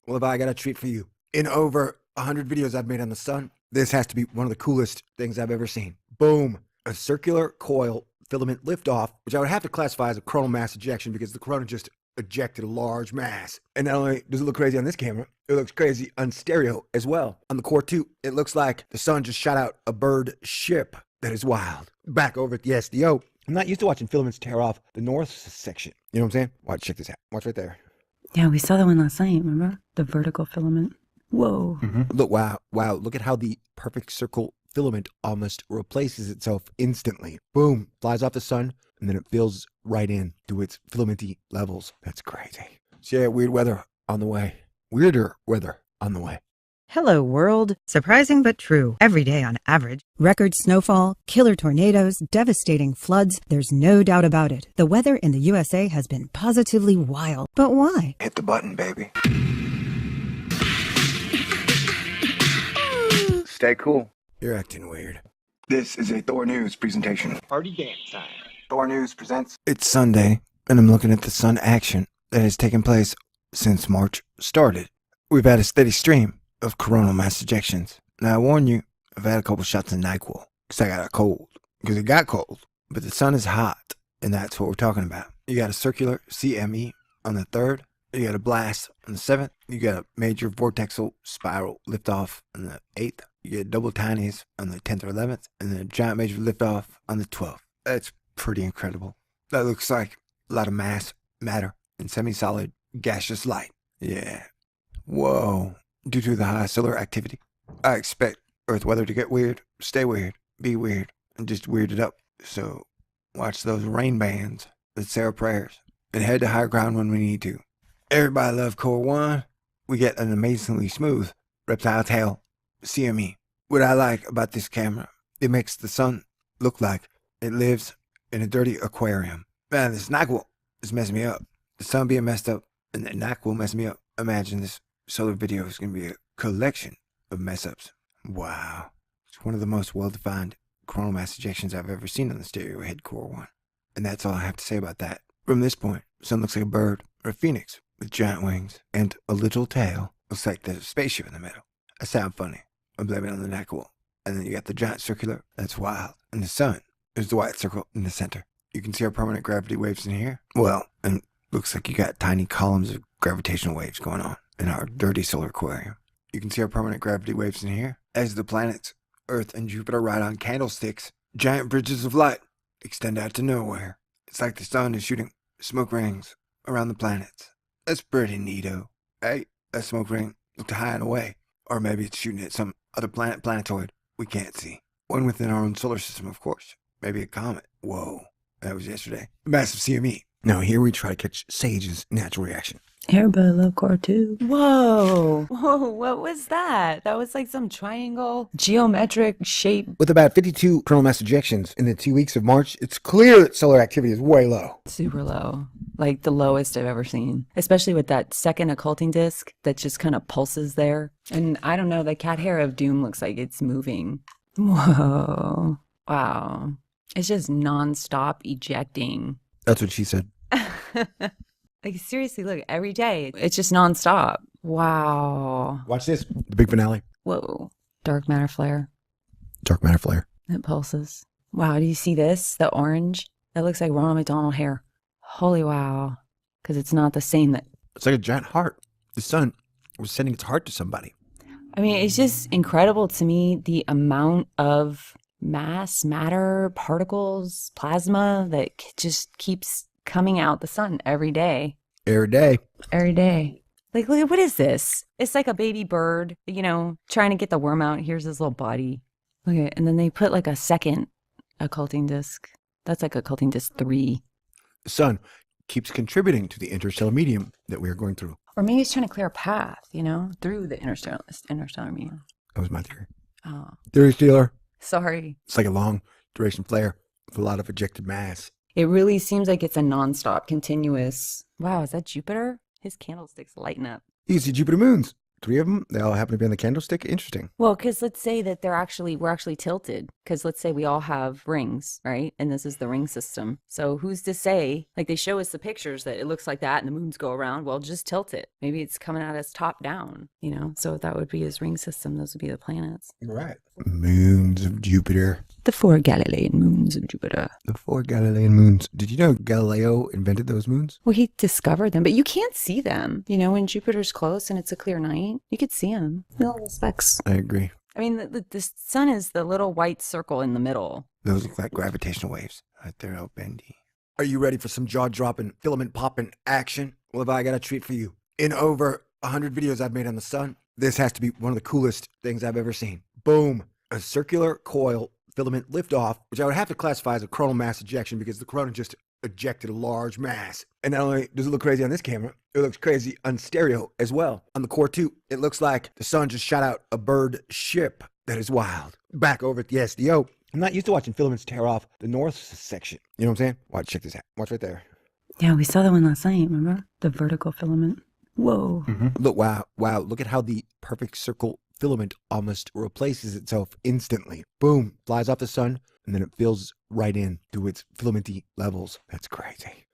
Well, if I got a treat for you. In over 100 videos I've made on the sun, this has to be one of the coolest things I've ever seen. Boom. A circular coil filament liftoff, which I would have to classify as a coronal mass ejection because the corona just ejected a large mass. And not only does it look crazy on this camera, it looks crazy on stereo as well. On the Core 2, it looks like the sun just shot out a bird ship. That is wild. Back over at the SDO, I'm not used to watching filaments tear off the north section. You know what I'm saying? Watch, check this out. Watch right there. Yeah, we saw that one last night, remember? The vertical filament. Whoa. Look, wow. Look at how the perfect circle filament almost replaces itself instantly. Boom, flies off the sun, and then it fills right in to its filamenty levels. That's crazy. So yeah, weird weather on the way. Weirder weather on the way. Hello, world. Surprising but true. Every day on average. Record snowfall, killer tornadoes, devastating floods. There's no doubt about it. The weather in the USA has been positively wild. But why? Hit the button, baby. Stay cool. You're acting weird. This is a Thor News presentation. Party dance time. Thor News presents. It's Sunday, and I'm looking at the sun action that has taken place since March started. We've had a steady stream of coronal mass ejections. Now, I warn you, I've had a couple shots of NyQuil because I got a cold. Because it got cold. But the sun is hot, and that's what we're talking about. You got a circular CME on the 3rd. You got a blast on the 7th. You got a major vortexal spiral liftoff on the 8th. You get double tinies on the 10th or 11th. And then a giant major liftoff on the 12th. That's pretty incredible. That looks like a lot of mass, matter, and semi-solid gaseous light. Yeah. Whoa. Due to the high solar activity, I expect Earth weather to get weird, stay weird, be weird, and just weird it up. So watch those rain bands, let's say our prayers, and head to higher ground when we need to. Everybody love Core 1. We get an amazingly smooth reptile tail CME. What I like about this camera, it makes the sun look like it lives in a dirty aquarium. Man, this NyQuil is messing me up. The sun being messed up, and the NyQuil messing me up. Imagine this solar video is going to be a collection of mess-ups. Wow. It's one of the most well-defined coronal mass ejections I've ever seen on the stereo head Core 1. And that's all I have to say about that. From this point, the sun looks like a bird or a phoenix with giant wings and a little tail. Looks like there's a spaceship in the middle. I sound funny. I'm blaming it on the NyQuil. And then you got the giant circular. That's wild. And the sun is the white circle in the center. You can see our permanent gravity waves in here. Well, and looks like you got tiny columns of gravitational waves going on in our dirty solar aquarium. You can see our permanent gravity waves in here. As the planets, Earth and Jupiter ride on candlesticks, giant bridges of light extend out to nowhere. It's like the sun is shooting smoke rings around the planets. That's pretty neato. Hey, that smoke ring looked high and away. Or maybe it's shooting at some other planetoid we can't see. One within our own solar system, of course. Maybe a comet. Whoa, that was yesterday. A massive CME. Now here we try to catch Sage's natural reaction. Everybody love Core 2. Whoa. Whoa, what was that? That was like some triangle geometric shape. With about 52 coronal mass ejections in the 2 weeks of March, it's clear that solar activity is way low. Super low. Like the lowest I've ever seen. Especially with that second occulting disk that just kind of pulses there. And I don't know, the cat hair of doom looks like it's moving. Whoa. Wow. It's just non-stop ejecting. That's what she said. Like, seriously, look, every day, it's just nonstop. Wow. Watch this. The big finale. Whoa. Dark matter flare. Dark matter flare. It pulses. Wow, do you see this? The orange? That looks like Ronald McDonald hair. Holy wow. Because it's not the same that... It's like a giant heart. The sun was sending its heart to somebody. I mean, it's just incredible to me, the amount of mass, matter, particles, plasma that just keeps coming out the sun every day. Every day. Every day. Like, look, what is this? It's like a baby bird, you know, trying to get the worm out. Here's his little body. Look at it. And then they put like a second occulting disc. That's like occulting disc 3. The sun keeps contributing to the interstellar medium that we are going through. Or maybe it's trying to clear a path, you know, through the interstellar medium. That was my theory. Oh. Theory stealer. Sorry. It's like a long duration flare with a lot of ejected mass. It really seems like it's a nonstop, continuous. Wow, is that Jupiter? His candlesticks lighten up. You can see Jupiter moons. 3 of them, they all happen to be on the candlestick. Interesting. Well, because let's say that we're actually tilted. Because let's say we all have rings, right? And this is the ring system. So who's to say, like they show us the pictures that it looks like that and the moons go around. Well, just tilt it. Maybe it's coming at us top down, you know? So that would be his ring system. Those would be the planets. Right. Moons of Jupiter. The 4 Galilean moons of Jupiter. The 4 Galilean moons. Did you know Galileo invented those moons? Well, he discovered them, but you can't see them. You know, when Jupiter's close and it's a clear night, you could see them. The little specks. I agree. I mean, the sun is the little white circle in the middle. Those look like gravitational waves. Right there, all bendy. Are you ready for some jaw-dropping, filament-popping action? Well, have I got a treat for you. In over 100 videos I've made on the sun, this has to be one of the coolest things I've ever seen. Boom. A circular coil filament liftoff, which I would have to classify as a coronal mass ejection because the corona just ejected a large mass. And not only does it look crazy on this camera, it looks crazy on stereo as well. On the core 2, it looks like the sun just shot out a bird ship. That is wild. Back over at the SDO, I'm not used to watching filaments tear off the north section. You know what I'm saying? Watch, check this out. Watch right there. Yeah, we saw that one last night, remember? The vertical filament. Whoa. Look, wow. Look at how the perfect circle filament almost replaces itself instantly. Boom, flies off the sun, and then it fills right in to its filamenty levels. That's crazy.